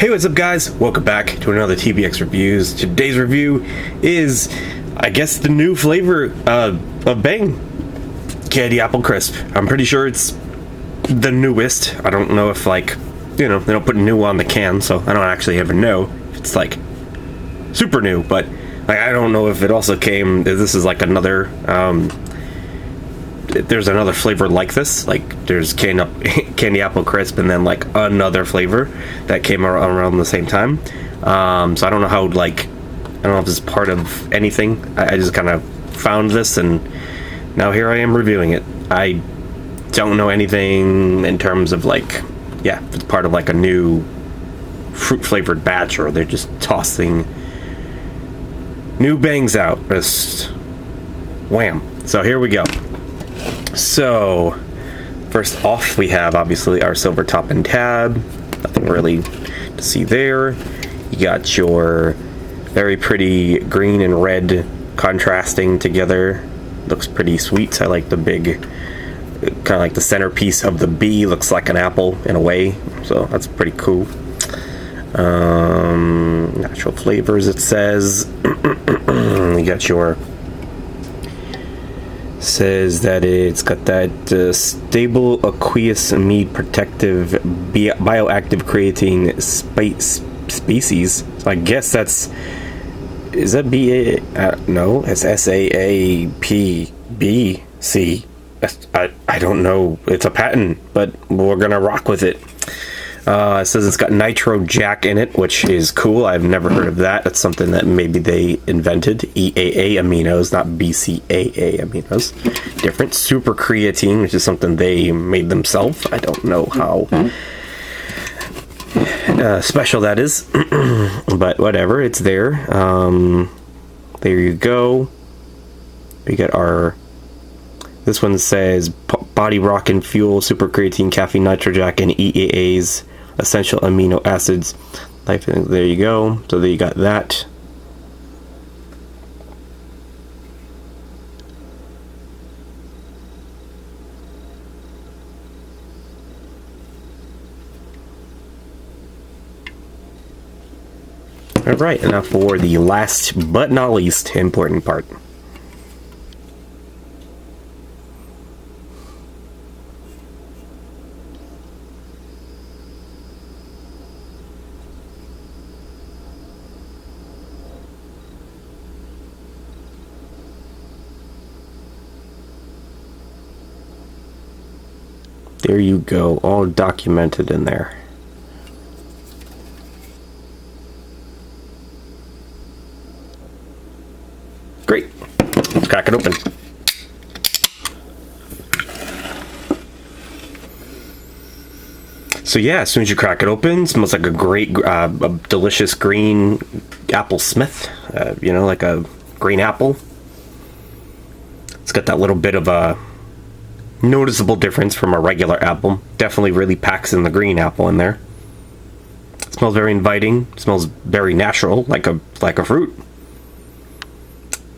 Hey, what's up guys? Welcome back to another TPX reviews. Today's review is, I guess, the new flavor of Bang Candy Apple Crisp. I'm pretty sure it's the newest. I don't know if, like, you know, they don't put new on the can, so I don't actually ever know if it's like super new, but like, I don't know if it also came, this is like another there's another flavor like this, like there's candy apple crisp and then like another flavor that came around the same time. So I don't know how, like, I don't know if it's part of anything. I just kind of found this and now here I am reviewing it. I don't know anything in terms of, like, yeah, if it's part of like a new fruit flavored batch or they're just tossing new bangs out. Just wham. So here we go. So first off, we have obviously our silver top and tab. Nothing really to see there. You got your very pretty green and red contrasting together. Looks pretty sweet. I like the big, kind of like the centerpiece of the B looks like an apple in a way, so that's pretty cool. Natural flavors, it says. You got your, says that it's got that stable aqueous amide protective bioactive creatine species. So I guess that's, is that B A no, it's SAAPBC. I don't know, it's a patent, but we're gonna rock with it. It says it's got nitro jack in it, which is cool. I've never heard of that. That's something that maybe they invented. EAA aminos, not BCAA aminos. Different. Super creatine, which is something they made themselves. I don't know how special that is, but whatever. It's there. There you go. We got our. This one says Body Rockin' Fuel, Super Creatine, Caffeine, Nitro Jack, and EAA's essential amino acids. There you go. So there you got that. All right, now for the last but not least important part. There you go, all documented in there. Great. Let's crack it open. So yeah, as soon as you crack it open, it smells like a great, a delicious green apple smith. You know, like a green apple. It's got that little bit of a noticeable difference from a regular apple. Definitely really packs in the green apple in there. It smells very inviting. It smells very natural, like a fruit.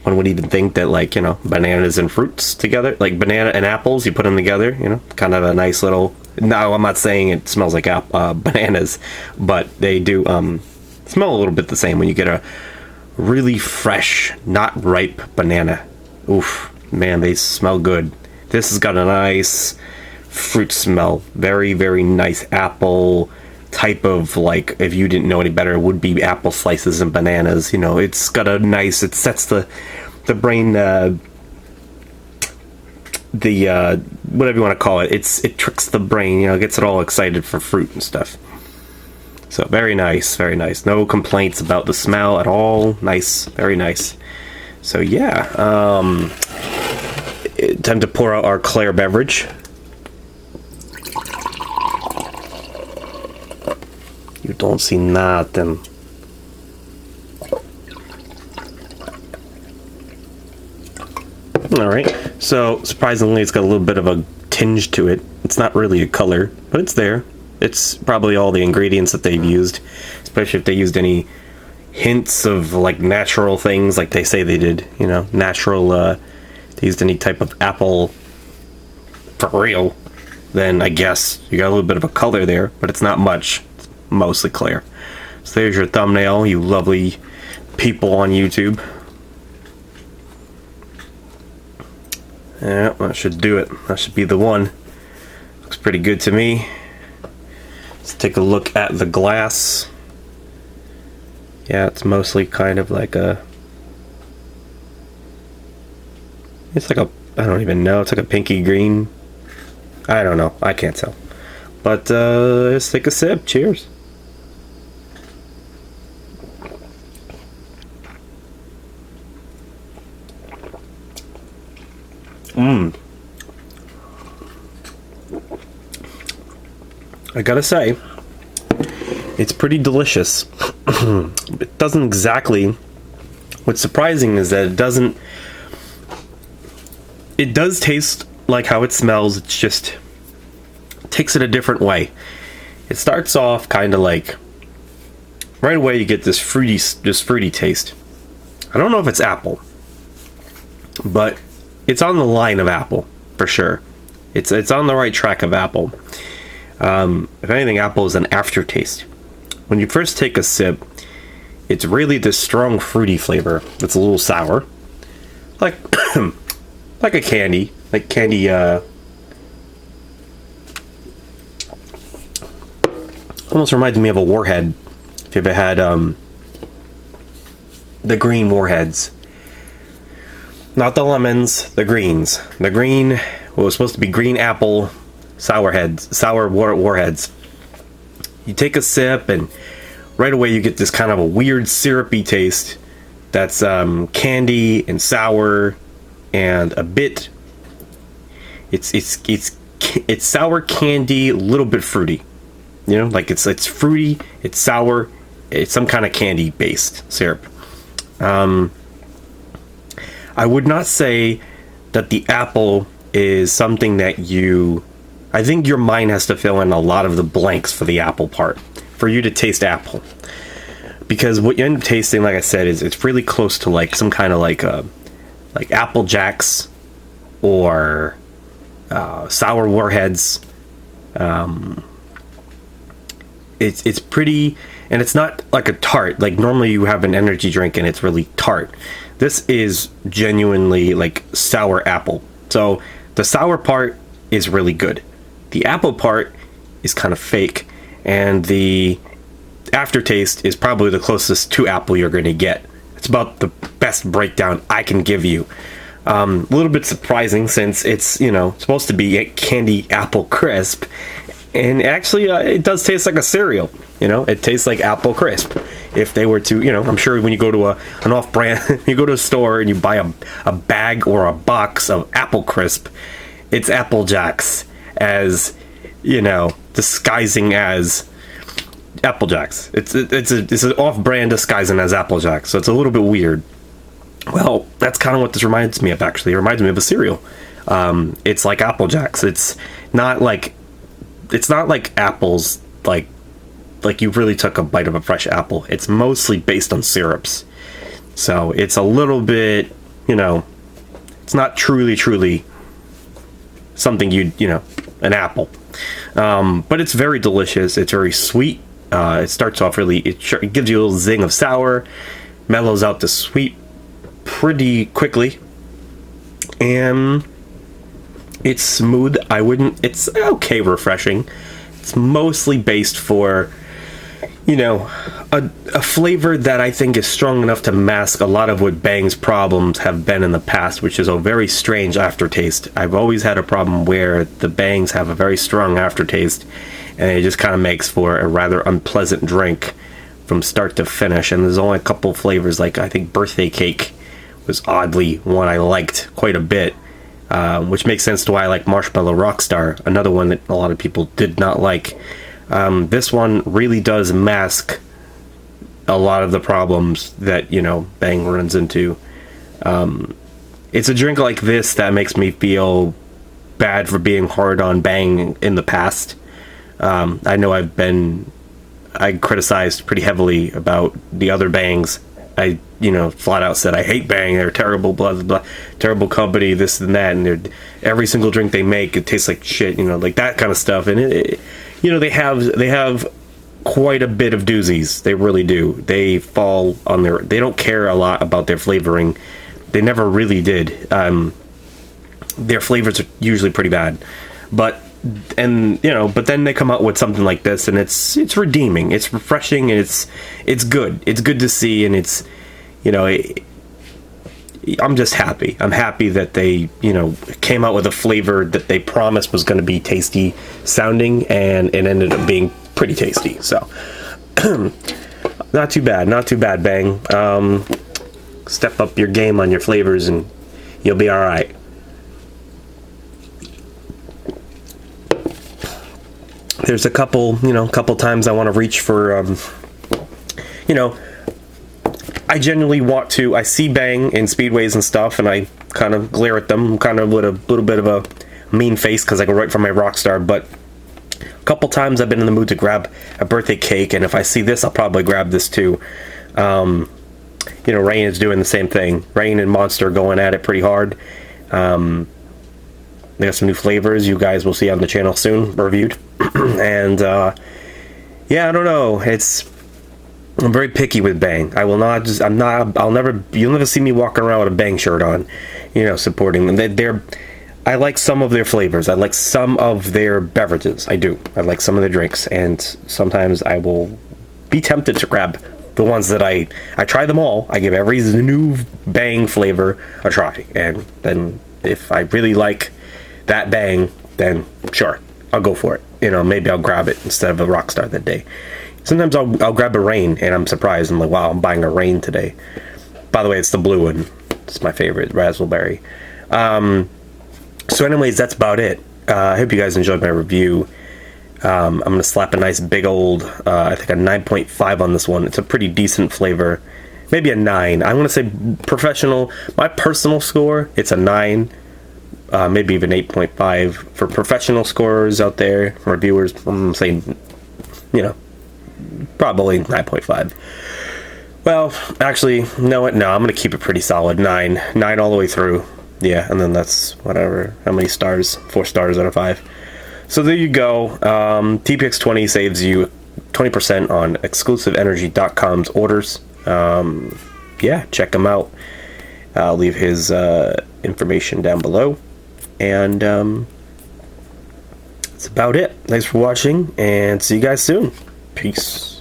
One would even think that, like, you know, bananas and fruits together, like banana and apples, you put them together, you know, kind of a nice little. No, I'm not saying it smells like bananas, but they do smell a little bit the same when you get a really fresh, not ripe banana. Oof, man, they smell good. This has got a nice fruit smell. Very, very nice apple type of, like, if you didn't know any better, it would be apple slices and bananas. You know, it's got a nice, it sets the brain, whatever you want to call it. It tricks the brain, you know, gets it all excited for fruit and stuff. So very nice, very nice. No complaints about the smell at all. Nice, very nice. So yeah, time to pour out our Claire beverage. You don't see nothing. Alright, so surprisingly it's got a little bit of a tinge to it. It's not really a color, but it's there. It's probably all the ingredients that they've used, especially if they used any hints of, like, natural things like they say they did, you know, natural, they used any type of apple for real, then I guess you got a little bit of a color there, but it's not much. mostly clear. So there's your thumbnail, you lovely people on YouTube. Yeah, that should do it. That should be the one. Looks pretty good to me. Let's take a look at the glass. Yeah, it's mostly kind of like a... It's like a... I don't even know. It's like a pinky green. I don't know. I can't tell. But let's take a sip. Cheers. I gotta say, it's pretty delicious. It doesn't exactly... What's surprising is that it doesn't... It does taste like how it smells, it's just... It takes it a different way. It starts off kind of like... Right away you get this fruity taste. I don't know if it's apple, but it's on the line of apple, for sure. It's on the right track of apple. If anything, apple is an aftertaste. When you first take a sip, it's really this strong fruity flavor that's a little sour. Like, like a candy. Like candy, almost reminds me of a Warhead. If you've ever had, the green Warheads. Not the lemons, the greens. The green, what was supposed to be green apple sour Warheads. You take a sip and right away you get this kind of a weird syrupy taste that's candy and sour and a bit... It's sour candy, a little bit fruity. You know, like it's fruity, it's sour, it's some kind of candy based syrup. I would not say that the apple is something that I think your mind has to fill in a lot of the blanks for the apple part, for you to taste apple. Because what you end up tasting, like I said, is it's really close to like some kind of like Apple Jacks or sour Warheads. It's pretty, and it's not like a tart. Like normally you have an energy drink and it's really tart. This is genuinely like sour apple. So the sour part is really good. The apple part is kind of fake, and the aftertaste is probably the closest to apple you're going to get. It's about the best breakdown I can give you. A little bit surprising since it's, you know, supposed to be a candy apple crisp, and actually it does taste like a cereal. You know, it tastes like apple crisp. If they were to, you know, I'm sure when you go to an off-brand, you go to a store and you buy a bag or a box of apple crisp, it's Apple Jacks, as, you know, disguising as Apple Jacks. It's an off-brand disguising as Apple Jacks, so it's a little bit weird. Well, that's kind of what this reminds me of, actually. It reminds me of a cereal. It's like Apple Jacks. It's not like apples, like you really took a bite of a fresh apple. It's mostly based on syrups. So it's a little bit, you know, it's not truly something you know, an apple. But it's very delicious. It's very sweet. It starts off really, it gives you a little zing of sour, mellows out the sweet pretty quickly, and it's smooth. It's okay refreshing. It's mostly based for, you know, a flavor that I think is strong enough to mask a lot of what Bang's problems have been in the past, which is a very strange aftertaste. I've always had a problem where the Bangs have a very strong aftertaste, and it just kind of makes for a rather unpleasant drink from start to finish. And there's only a couple flavors, like I think Birthday Cake was oddly one I liked quite a bit, which makes sense to why I like Marshmallow Rockstar, another one that a lot of people did not like. This one really does mask a lot of the problems that, you know, Bang runs into. It's a drink like this that makes me feel bad for being hard on Bang in the past. I know I criticized pretty heavily about the other Bangs. I, you know, flat out said I hate Bang, they're terrible, blah blah blah, terrible company, this and that, and every single drink they make, it tastes like shit, you know, like that kind of stuff. And it, you know, they have quite a bit of doozies. They really do. They fall on their... They don't care a lot about their flavoring. They never really did. Their flavors are usually pretty bad. But then they come out with something like this, and it's redeeming. It's refreshing, and it's good. It's good to see, and it's, I'm just happy. I'm happy that they, came out with a flavor that they promised was going to be tasty sounding, and it ended up being pretty tasty. So, not too bad, Bang. Step up your game on your flavors, and you'll be all right. There's a couple times I want to reach for, I genuinely want to. I see Bang in speedways and stuff, and I kind of glare at them, kind of with a little bit of a mean face because I go right for my Rockstar. But a couple times I've been in the mood to grab a birthday cake, and if I see this, I'll probably grab this too. Rain is doing the same thing. Rain and Monster going at it pretty hard. They got some new flavors you guys will see on the channel soon, reviewed. And yeah, I don't know. I'm very picky with Bang. I'll never, you'll never see me walking around with a Bang shirt on, supporting them. I like some of their flavors. I like some of their beverages. I do. I like some of their drinks, and sometimes I will be tempted to grab the ones that I try them all. I give every new Bang flavor a try, and then if I really like that Bang, then sure, I'll go for it. Maybe I'll grab it instead of a Rockstar that day. Sometimes I'll grab a Rain, and I'm surprised. I'm like, wow, I'm buying a Rain today. By the way, it's the blue one. It's my favorite, raspberry. So anyways, that's about it. I hope you guys enjoyed my review. I'm going to slap a nice big old, I think a 9.5 on this one. It's a pretty decent flavor. Maybe a 9. I'm going to say professional. My personal score, it's a 9. Maybe even 8.5. For professional scorers out there, reviewers, I'm saying, probably 9.5. Well, actually, no, I'm going to keep it pretty solid. 9 all the way through. Yeah, and then that's whatever. How many stars? 4 stars out of 5. So there you go. TPX 20 saves you 20% on exclusiveenergy.com's orders. Yeah, check him out. I'll leave his information down below. And that's about it. Thanks for watching, and see you guys soon. Peace.